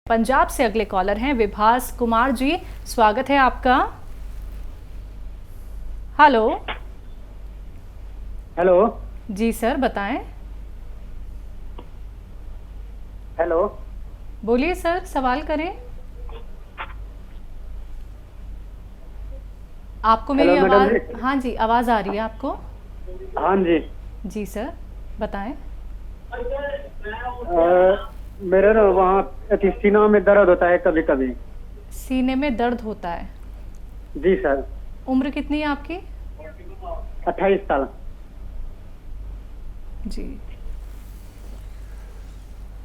पंजाब से अगले कॉलर हैं विभास कुमार जी, स्वागत है आपका। हेलो। हेलो। जी सर बताएं। हेलो। बोलिए सर, सवाल करें। आपको मेरी हेलो मैडम आवाज़? जी। हाँ जी, आवाज़ आ रही है आपको? हाँ जी। जी सर बताएं। मेरे ना वहाँ सीना में दर्द होता है कभी कभी। सीने में दर्द होता है। जी सर। उम्र कितनी है आपकी? 28 साल। जी।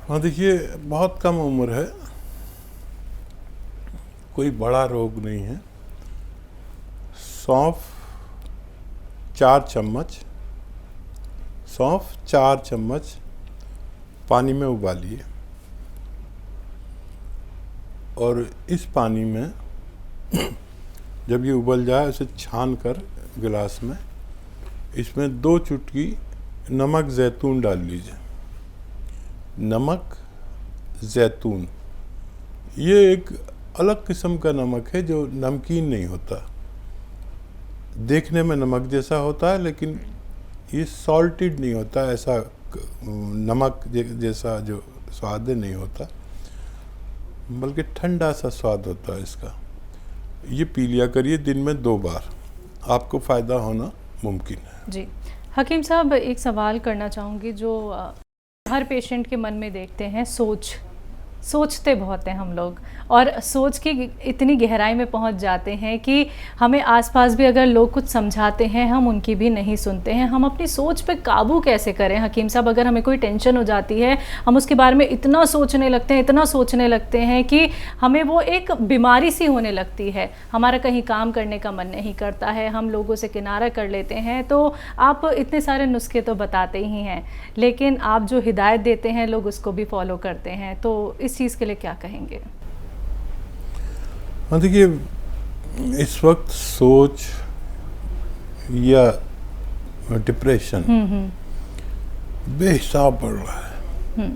हाँ देखिए, बहुत कम उम्र है, कोई बड़ा रोग नहीं है। सौंफ 4 चम्मच, सौंफ 4 चम्मच पानी में उबालिए और इस पानी में जब ये उबल जाए उसे छान कर गिलास में इसमें 2 चुटकी नमक ज़ैतून डाल लीजिए। नमक ज़ैतून ये एक अलग किस्म का नमक है जो नमकीन नहीं होता, देखने में नमक जैसा होता है लेकिन ये सॉल्टेड नहीं होता, ऐसा नमक जैसा जो स्वाद नहीं होता, बल्कि ठंडा सा स्वाद होता है इसका। ये पी लिया करिए दिन में 2 बार, आपको फ़ायदा होना मुमकिन है। जी हकीम साहब, एक सवाल करना चाहूँगी जो हर पेशेंट के मन में देखते हैं। सोचते बहुत हैं हम लोग, और सोच की इतनी गहराई में पहुंच जाते हैं कि हमें आसपास भी अगर लोग कुछ समझाते हैं हम उनकी भी नहीं सुनते हैं। हम अपनी सोच पे काबू कैसे करें हकीम साहब? अगर हमें कोई टेंशन हो जाती है, हम उसके बारे में इतना सोचने लगते हैं कि हमें वो एक बीमारी सी होने लगती है, हमारा कहीं काम करने का मन नहीं करता है, हम लोगों से किनारा कर लेते हैं। तो आप इतने सारे नुस्खे तो बताते ही हैं, लेकिन आप जो हिदायत देते हैं लोग उसको भी फॉलो करते हैं, तो इस चीज़ के लिए क्या कहेंगे? हाँ देखिए, इस वक्त सोच या डिप्रेशन बेहिसाब बढ़ रहा है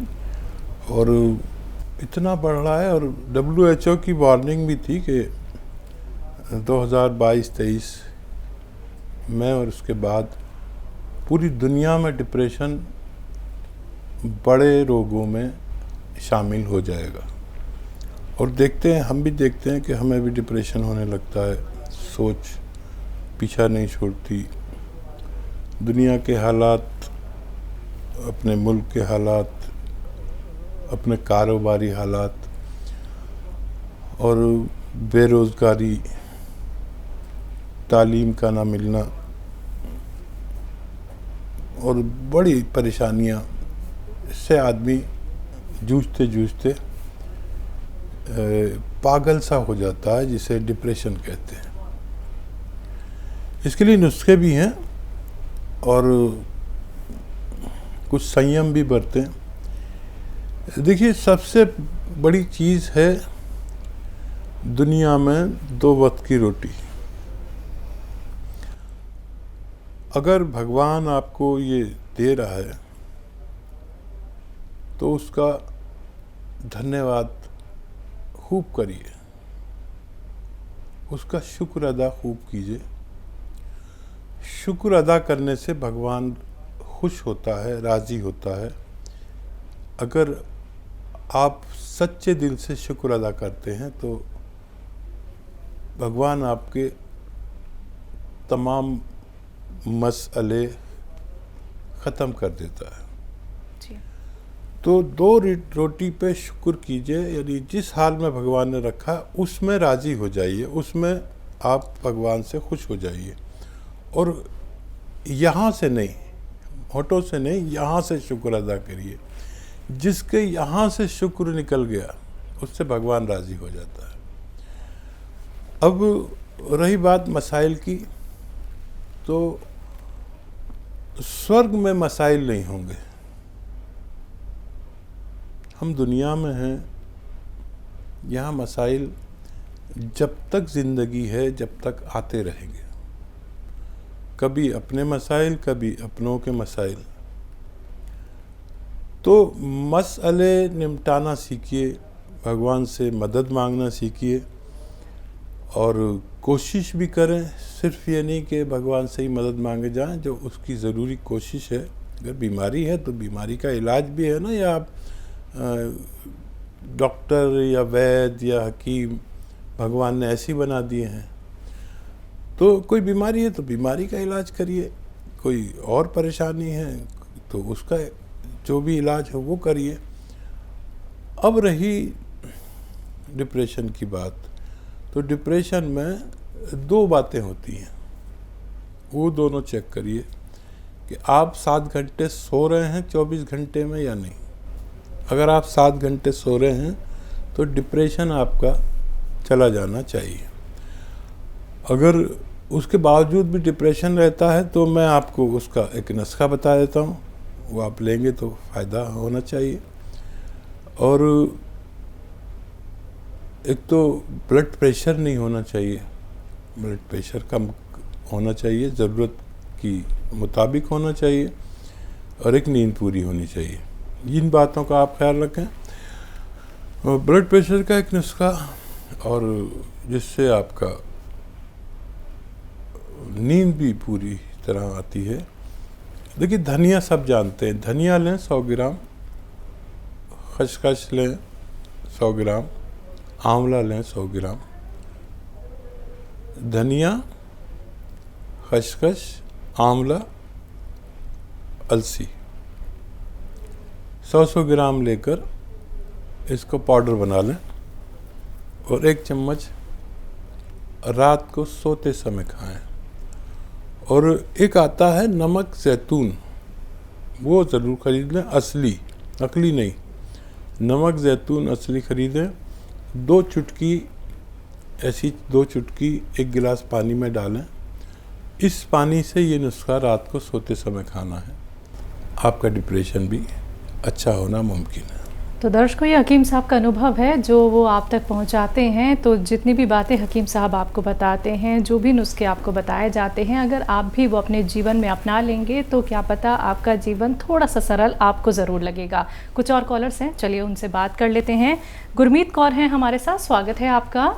और इतना बढ़ रहा है, और WHO की वार्निंग भी थी कि 2022-23 में और उसके बाद पूरी दुनिया में डिप्रेशन बड़े रोगों में शामिल हो जाएगा। और देखते हैं, हम भी देखते हैं कि हमें भी डिप्रेशन होने लगता है, सोच पीछा नहीं छोड़ती। दुनिया के हालात, अपने मुल्क के हालात, अपने कारोबारी हालात और बेरोज़गारी, तालीम का ना मिलना और बड़ी परेशानियां से आदमी जूझते जूझते पागल सा हो जाता है, जिसे डिप्रेशन कहते हैं। इसके लिए नुस्खे भी हैं और कुछ संयम भी बरतें। देखिए, सबसे बड़ी चीज़ है दुनिया में 2 वक्त की रोटी। अगर भगवान आपको ये दे रहा है तो उसका धन्यवाद खूब करिए, उसका शुक्र अदा खूब कीजिए। शुक्र अदा करने से भगवान खुश होता है, राज़ी होता है। अगर आप सच्चे दिल से शुक्र अदा करते हैं तो भगवान आपके तमाम मसले ख़त्म कर देता है। तो 2 रोटी पे शुक्र कीजिए, यानी जिस हाल में भगवान ने रखा उसमें राज़ी हो जाइए, उसमें आप भगवान से खुश हो जाइए। और यहाँ से नहीं, होठों से नहीं, यहाँ से शुक्र अदा करिए। जिसके यहाँ से शुक्र निकल गया उससे भगवान राज़ी हो जाता है। अब रही बात मसाइल की, तो स्वर्ग में मसाइल नहीं होंगे। हम दुनिया में हैं, यहाँ मसाइल जब तक ज़िंदगी है जब तक आते रहेंगे। कभी अपने मसाइल, कभी अपनों के मसाइल। तो मसले निपटाना सीखिए, भगवान से मदद मांगना सीखिए और कोशिश भी करें। सिर्फ ये नहीं कि भगवान से ही मदद मांगे जाएं, जो उसकी ज़रूरी कोशिश है। अगर बीमारी है तो बीमारी का इलाज भी है ना, या आप डॉक्टर या वैद्य या हकीम भगवान ने ऐसी बना दिए हैं। तो कोई बीमारी है तो बीमारी का इलाज करिए, कोई और परेशानी है तो उसका जो भी इलाज है वो करिए। अब रही डिप्रेशन की बात, तो डिप्रेशन में 2 बातें होती हैं, वो दोनों चेक करिए कि आप 7 घंटे सो रहे हैं 24 घंटे में या नहीं। अगर आप 7 घंटे सो रहे हैं तो डिप्रेशन आपका चला जाना चाहिए। अगर उसके बावजूद भी डिप्रेशन रहता है तो मैं आपको उसका एक नुस्खा बता देता हूँ, वो आप लेंगे तो फ़ायदा होना चाहिए। और एक तो ब्लड प्रेशर नहीं होना चाहिए, ब्लड प्रेशर कम होना चाहिए, ज़रूरत की मुताबिक होना चाहिए, और एक नींद पूरी होनी चाहिए। इन बातों का आप ख्याल रखें। और ब्लड प्रेशर का एक नुस्खा, और जिससे आपका नींद भी पूरी तरह आती है। देखिए, धनिया सब जानते हैं, धनिया लें 100 ग्राम, खसखस लें 100 ग्राम, आंवला लें 100 ग्राम। धनिया, खसखस, आंवला, अलसी 100 ग्राम लेकर इसको पाउडर बना लें, और 1 चम्मच रात को सोते समय खाएं। और एक आता है नमक जैतून, वो ज़रूर ख़रीद लें, असली, नकली नहीं। नमक जैतून असली ख़रीदें। 2 चुटकी, ऐसी 2 चुटकी 1 गिलास पानी में डालें। इस पानी से ये नुस्खा रात को सोते समय खाना है। आपका डिप्रेशन भी अच्छा होना मुमकिन है। तो दर्शकों, ये हकीम साहब का अनुभव है जो वो आप तक पहुंचाते हैं। तो जितनी भी बातें हकीम साहब आपको बताते हैं, जो भी नुस्खे आपको बताए जाते हैं, अगर आप भी वो अपने जीवन में अपना लेंगे तो क्या पता आपका जीवन थोड़ा सा सरल आपको ज़रूर लगेगा। कुछ और कॉलर्स हैं, चलिए उनसे बात कर लेते हैं। गुरमीत कौर हैं हमारे साथ, स्वागत है आपका।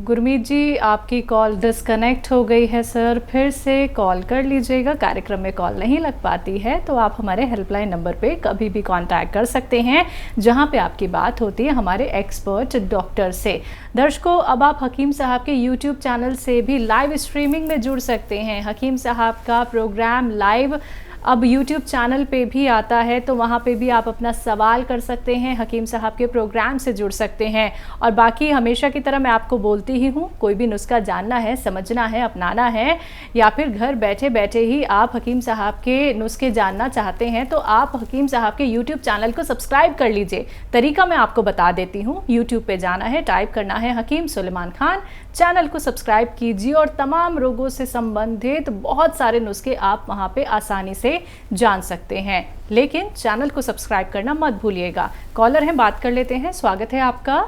गुरमीत जी, आपकी कॉल डिस्कनेक्ट हो गई है सर, फिर से कॉल कर लीजिएगा। कार्यक्रम में कॉल नहीं लग पाती है तो आप हमारे हेल्पलाइन नंबर पे कभी भी कांटेक्ट कर सकते हैं, जहां पे आपकी बात होती है हमारे एक्सपर्ट डॉक्टर से। दर्शकों, अब आप हकीम साहब के यूट्यूब चैनल से भी लाइव स्ट्रीमिंग में जुड़ सकते हैं। हकीम साहब का प्रोग्राम लाइव अब यूट्यूब चैनल पे भी आता है, तो वहाँ पे भी आप अपना सवाल कर सकते हैं, हकीम साहब के प्रोग्राम से जुड़ सकते हैं। और बाकी हमेशा की तरह मैं आपको बोलती ही हूँ, कोई भी नुस्खा जानना है, समझना है, अपनाना है, या फिर घर बैठे बैठे ही आप हकीम साहब के नुस्खे जानना चाहते हैं, तो आप हकीम साहब के यूट्यूब चैनल को सब्सक्राइब कर लीजिए। तरीका मैं आपको बता देती हूँ। यूट्यूब पे जाना है, टाइप करना है हकीम सुलेमान खान, चैनल को सब्सक्राइब कीजिए और तमाम रोगों से संबंधित बहुत सारे नुस्खे आप वहाँ पे आसानी से जान सकते हैं। लेकिन चैनल को सब्सक्राइब करना मत भूलिएगा। कॉलर हैं, बात कर लेते हैं। स्वागत है आपका।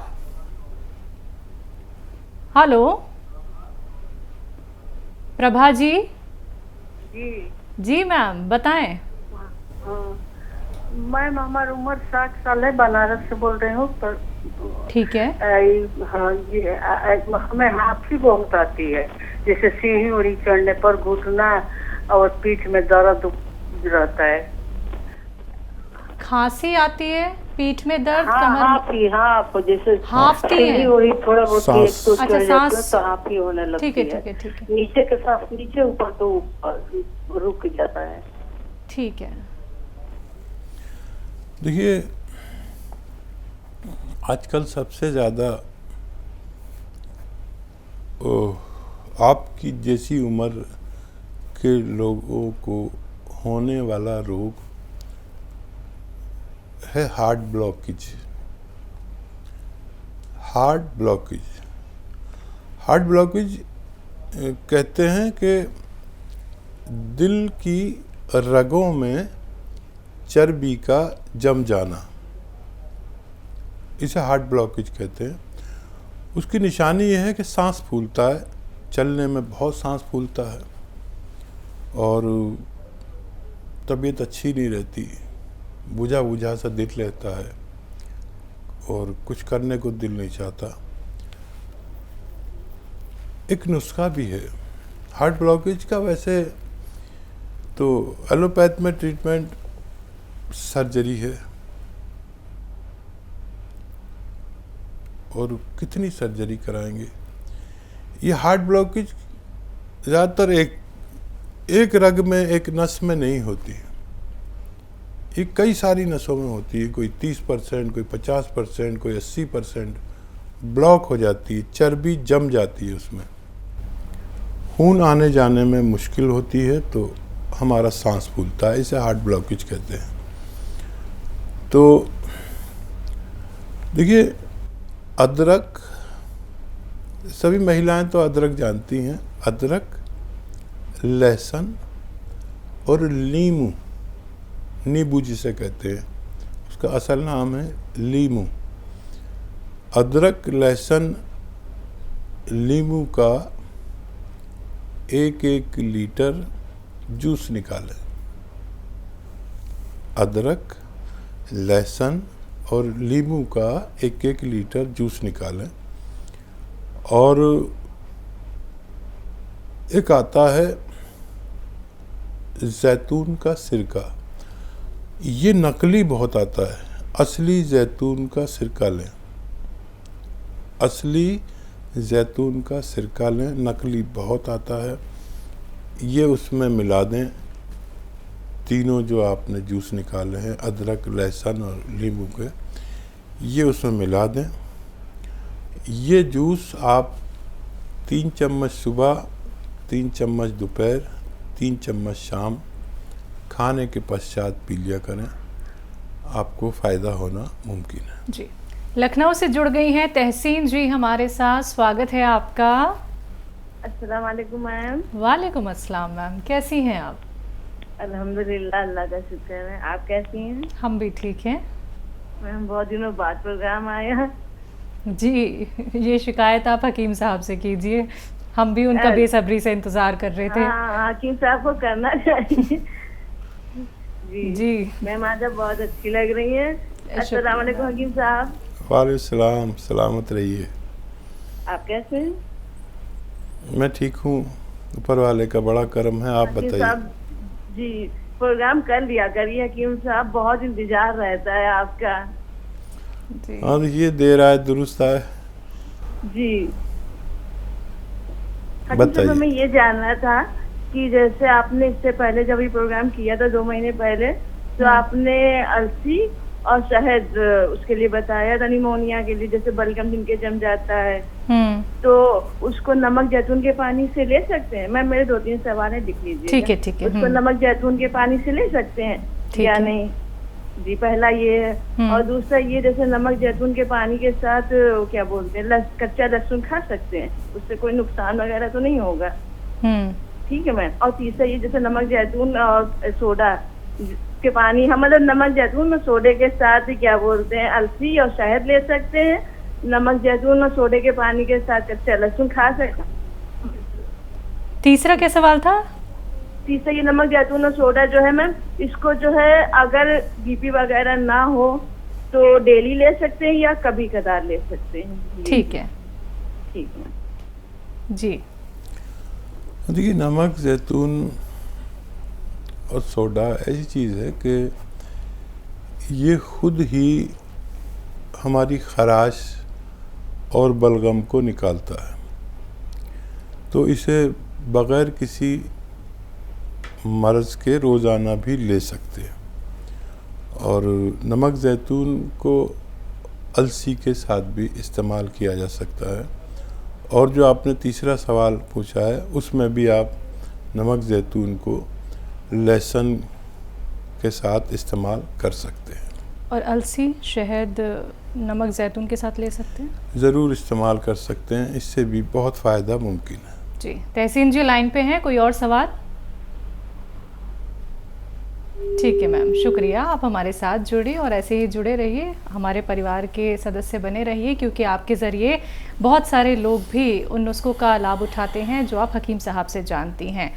हेलो प्रभा जी। जी मैम, बताएं। मैम, हमारी उम्र 60 साल है, बनारस से बोल रही हूँ। ठीक है। हाँ जी, हमें हाफी बहुत आती है, जैसे सीढ़ी उड़ी चढ़ने पर घुटना और पीठ में दर्द रहता है। खांसी आती है, पीठ में दर्द, हाँ, कमर। हाफी, हाँ, जैसे हाफती है। सीढ़ी उड़ी थोड़ा बहुत सांस। तो अच्छा, सांस। तो हाफी होने लगती ठीक है, ठीक है, ठीक है, नीचे के साथ नीचे, ऊपर तो ऊपर रुक जाता है। ठीक है। देखिए, आजकल सबसे ज़्यादा आपकी जैसी उम्र के लोगों को होने वाला रोग है heart blockage. Heart blockage, heart blockage कहते हैं कि दिल की रगों में चर्बी का जम जाना, इसे हार्ट ब्लॉकेज कहते हैं। उसकी निशानी यह है कि सांस फूलता है, चलने में बहुत सांस फूलता है, और तबीयत अच्छी नहीं रहती, बुझा बुझा सा दिल रहता है और कुछ करने को दिल नहीं चाहता। एक नुस्खा भी है हार्ट ब्लॉकेज का। वैसे तो एलोपैथ में ट्रीटमेंट सर्जरी है, और कितनी सर्जरी कराएंगे। ये हार्ट ब्लॉकेज ज़्यादातर एक रग में, एक नस में नहीं होती है, ये कई सारी नसों में होती है। कोई 30%, कोई 50%, कोई 80% ब्लॉक हो जाती है, चर्बी जम जाती है उसमें, खून आने जाने में मुश्किल होती है, तो हमारा सांस फूलता है, इसे हार्ट ब्लॉकेज कहते हैं। तो देखिए, अदरक, सभी महिलाएं तो अदरक जानती हैं। अदरक, लहसुन और नींबू, नींबू जिसे कहते हैं, उसका असल नाम है नींबू। अदरक, लहसुन, नींबू का 1-1 लीटर जूस निकालें। अदरक, लहसुन और नींबू का 1-1 लीटर जूस निकालें। और एक आता है जैतून का सिरका, ये नकली बहुत आता है, असली जैतून का सिरका लें। असली जैतून का सिरका लें, नकली बहुत आता है। ये उसमें मिला दें, तीनों जो आपने जूस निकाले हैं, अदरक, लहसुन और नींबू के, ये उसमें मिला दें। ये जूस आप 3 चम्मच सुबह, 3 चम्मच दोपहर, 3 चम्मच शाम खाने के पश्चात पी लिया करें, आपको फ़ायदा होना मुमकिन है। जी, लखनऊ से जुड़ गई हैं तहसीन जी हमारे साथ, स्वागत है आपका। अस्सलाम वालेकुम मैम। वालेकुम अस्सलाम मैम, कैसी हैं आप? अल्हम्दुलिल्लाह, अल्लाह का शुक्र है। आप कैसी हैं? हम भी ठीक हैं मैम, बहुत दिनों बाद प्रोग्राम आया। जी। ये शिकायत आप हकीम साहब से कीजिए, हम भी उनका बेसब्री से इंतजार कर रहे थे। हाँ, हकीम साहब को करना चाहिए। जी मैम, आज आप बहुत अच्छी लग रही हैं। अस्सलाम वालेकुम हकीम साहब। वालेकुम सलाम, सलामत रहिए। आप कैसे हैं? मैं ठीक हूँ, ऊपर वाले का बड़ा करम है। आप हकीम बताइए। साहब जी, प्रोग्राम कर लिया करिए हकीम साहब, बहुत इंतजार रहता है आपका। जी। हाँ, ये देर आए दुरुस्त आए। जी हकीम साहब, हमें ये जानना था कि जैसे आपने इससे पहले जब ये प्रोग्राम किया था 2 महीने पहले, तो आपने अलसी और शहद उसके लिए बताया था, निमोनिया के लिए, जैसे बलगम जिनके जम जाता है, तो उसको नमक जैतून के पानी से ले सकते हैं? मैम, मेरे 2-3 सवाल है, लिख लीजिए। ठीक है, ठीक है। उसको नमक जैतून के पानी से ले सकते हैं या नहीं? जी, पहला ये है। और दूसरा ये, जैसे नमक जैतून के पानी के साथ क्या बोलते हैं, कच्चा लहसुन खा सकते हैं? उससे कोई नुकसान वगैरह तो नहीं होगा? ठीक है मैम। और तीसरा ये, जैसे नमक जैतून और सोडा के पानी, हम मतलब नमक जैतून और सोडे के साथ क्या बोलते हैं, अलसी और शहद ले सकते हैं? नमक जैतून और सोडे के पानी के साथ कच्चा लहसुन खा सकते हैं? तीसरा क्या सवाल था? तीसरा ये, नमक जैतून और सोडा जो है मैम, इसको जो है अगर बीपी वगैरह ना हो तो डेली ले सकते हैं या कभी कदार ले सकते हैं? ठीक है, ठीक है जी। देखिए, नमक, जैतून और सोडा ऐसी चीज़ है कि ये खुद ही हमारी खराश और बलगम को निकालता है, तो इसे बग़ैर किसी मर्ज़ के रोज़ाना भी ले सकते हैं। और नमक जैतून को अलसी के साथ भी इस्तेमाल किया जा सकता है। और जो आपने तीसरा सवाल पूछा है, उसमें भी आप नमक जैतून को लहसुन के साथ इस्तेमाल कर सकते हैं। और अलसी, शहद, नमक जैतून के साथ ले सकते हैं? ज़रूर इस्तेमाल कर सकते हैं, इससे भी बहुत फ़ायदा मुमकिन है। जी। तहसीन जी लाइन पे हैं, कोई और सवाल? ठीक है मैम, शुक्रिया, आप हमारे साथ जुड़े और ऐसे ही जुड़े रहिए, हमारे परिवार के सदस्य बने रहिए, क्योंकि आपके ज़रिए बहुत सारे लोग भी उन नुस्खों का लाभ उठाते हैं जो आप हकीम साहब से जानती हैं।